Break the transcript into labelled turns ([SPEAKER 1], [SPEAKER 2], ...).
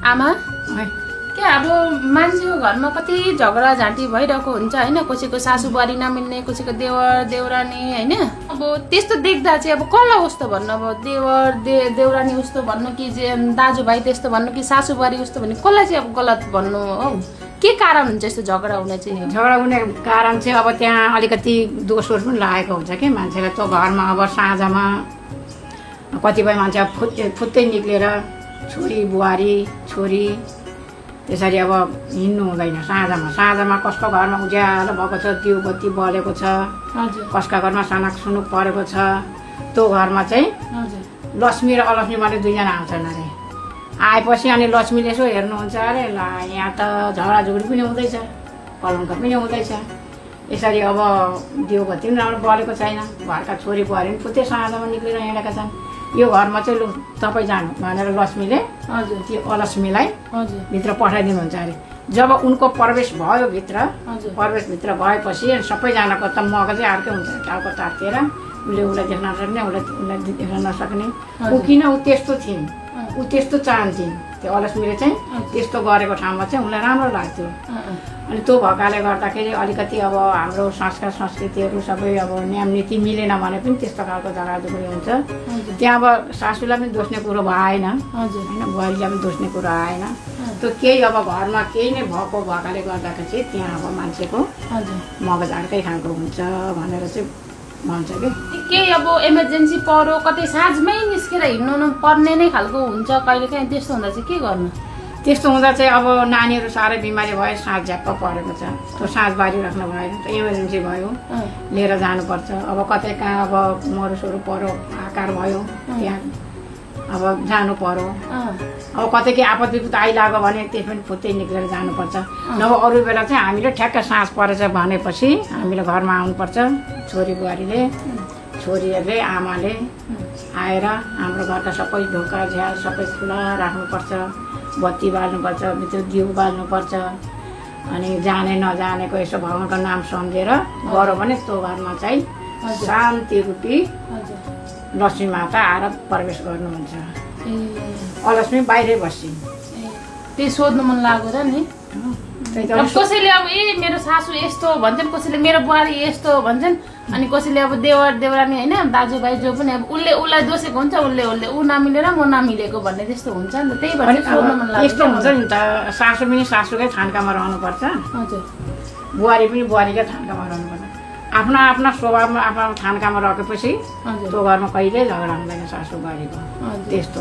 [SPEAKER 1] आमा के अब मान्छेको घरमा कति झगडा झाँटी भइरहेको हुन्छ होइन, कसैको सासू बुहारी नमिल्ने, कसैको देवर देउरानी होइन। अब त्यस्तो देख्दा चाहिँ अब कसलाई उस्तो भन्नु, अब देउरानी उस्तो भन्नु कि दाजुभाइ त्यस्तो भन्नु कि सासू बुहारी उस्तो भन्नु, कसलाई चाहिँ अब गलत भन्नु हौ? के कारण हुन्छ यस्तो झगडा हुने चाहिँ?
[SPEAKER 2] झगडा हुने कारण चाहिँ अब त्यहाँ अलिकति दोषोर पनि लागेको हुन्छ कि मान्छेलाई। त्यो घरमा अब साँझमा कतिपय मान्छे फुत्तै निक्लेर छोरी बुहारी छोरी त्यसरी अब हिँड्नु हुँदैन। साँझमा कसको घरमा उज्यालो भएको छ, दिउ बत्ती बलेको छ, कसका घरमा सानाक सुनुक परेको छ, त्यो घरमा चाहिँ लक्ष्मी र अलक्ष्मी मात्रै दुईजना आउँछन् अरे। आएपछि अनि लक्ष्मीले यसो हेर्नुहुन्छ, अरे ला यहाँ त झगडाझुगडी पनि हुँदैछ, कलङ्क पनि हुँदैछ। यसरी अब दिउ बत्ती पनि राम्रो बलेको छैन, घरका छोरी बुहारी पनि फुत्तै साँझमा निक्लेर हिँडेका छन्। यो घरमा चाहिँ लु तपाईँ जानु भनेर लक्ष्मीले त्यो अलक्ष्मीलाई भित्र पठाइदिनुहुन्छ अरे। जब उनको प्रवेश भयो प्रवेशभित्र भएपछि सबैजनाको त मगजै अर्कै हुन्छ, टाउको तातिएर उसलाई देख्न नसक्ने, उसलाई देख्न नसक्ने। ऊ किन ऊ त्यस्तो थिइन्, ऊ त्यस्तो चाहन्थिन्। त्यो अलक्ष्मीले चाहिँ त्यस्तो गरेको ठाउँमा चाहिँ उसलाई राम्रो लाग्थ्यो। अनि त्यो भएकाले गर्दाखेरि अलिकति अब हाम्रो संस्कार संस्कृतिहरू सबै अब नियम नीति मिलेन भने पनि त्यस्तो खालको झगडाझुगडी हुन्छ। त्यहाँ अब सासूलाई पनि दोस्ने कुरो भएन होइन, बुहारीलाई पनि दोस्ने कुरो आएन। त्यो केही अब घरमा केही नै भएकाले गर्दाखेरि चाहिँ त्यहाँ अब मान्छेको मगज अर्कै खालको हुन्छ भनेर चाहिँ भन्छ कि।
[SPEAKER 1] केही अब इमर्जेन्सी पऱ्यो, कतै साँझमै निस्केर हिँड्नु पर्ने नै खालको हुन्छ कहिलेकाहीँ, त्यस्तो हुँदा चाहिँ के गर्नु?
[SPEAKER 2] त्यस्तो हुँदा चाहिँ अब नानीहरू साह्रै बिमारी भयो, साँझ झ्याप्प परेको छ, त्यो साँझ बारी राख्नु भएन, इमर्जेन्सी भयो लिएर जानुपर्छ। अब कतै कहाँ अब मरुसोरु पऱ्यो, आकार भयो, त्यहाँ अब जानु पर्यो। अब कतै के आपद विपद आइलाग्यो भने त्यही पनि फुत्तै निक्लेर जानुपर्छ। नभए अरू बेला चाहिँ हामीले ठ्याक्क साँझ परेछ भनेपछि हामीले घरमा आउनुपर्छ। छोरी बुहारीले, छोरीहरूले, आमाले आएर हाम्रो घरका सबै ढोका झ्याल सबै खुला राख्नुपर्छ, बत्ती बाल्नुपर्छ, भित्र दिउ बाल्नुपर्छ। अनि जाने नजानेको यसो भगवानको नाम सम्झेर गऱ्यो भने त्यो घरमा चाहिँ शान्ति रूपी लक्ष्मी माता आएर प्रवेश गर्नुहुन्छ। अलक्ष्मी बाहिरै बस्छिन्।
[SPEAKER 1] त्यही सोध्नु मन लाग्यो र नि। कसैले अब मेरो सासू यस्तो भन्छन्, कसैले मेरो बुहारी यस्तो भन्छन्, अनि कसैले अब देवर देवरानी होइन दाजुभाइ जो पनि अब उसलाई दोषेको हुन्छ, उसले ऊ नमिलेर म नमिलेको भन्ने त्यस्तो हुन्छ नि त। त्यही भएर सोध्नु मन लाग्यो।
[SPEAKER 2] यस्तो हुन्छ नि त, सासू पनि सासूकै थान्कामा रहनुपर्छ,
[SPEAKER 1] हजुर,
[SPEAKER 2] बुहारी पनि बुहारीकै थान्कामा रहनुपर्छ। आफ्ना स्वभावमा आफ्नो थान्कामा राखेपछि त्यो घरमा कहिल्यै झगडा हुँदैन सासू बुहारीको। त्यस्तो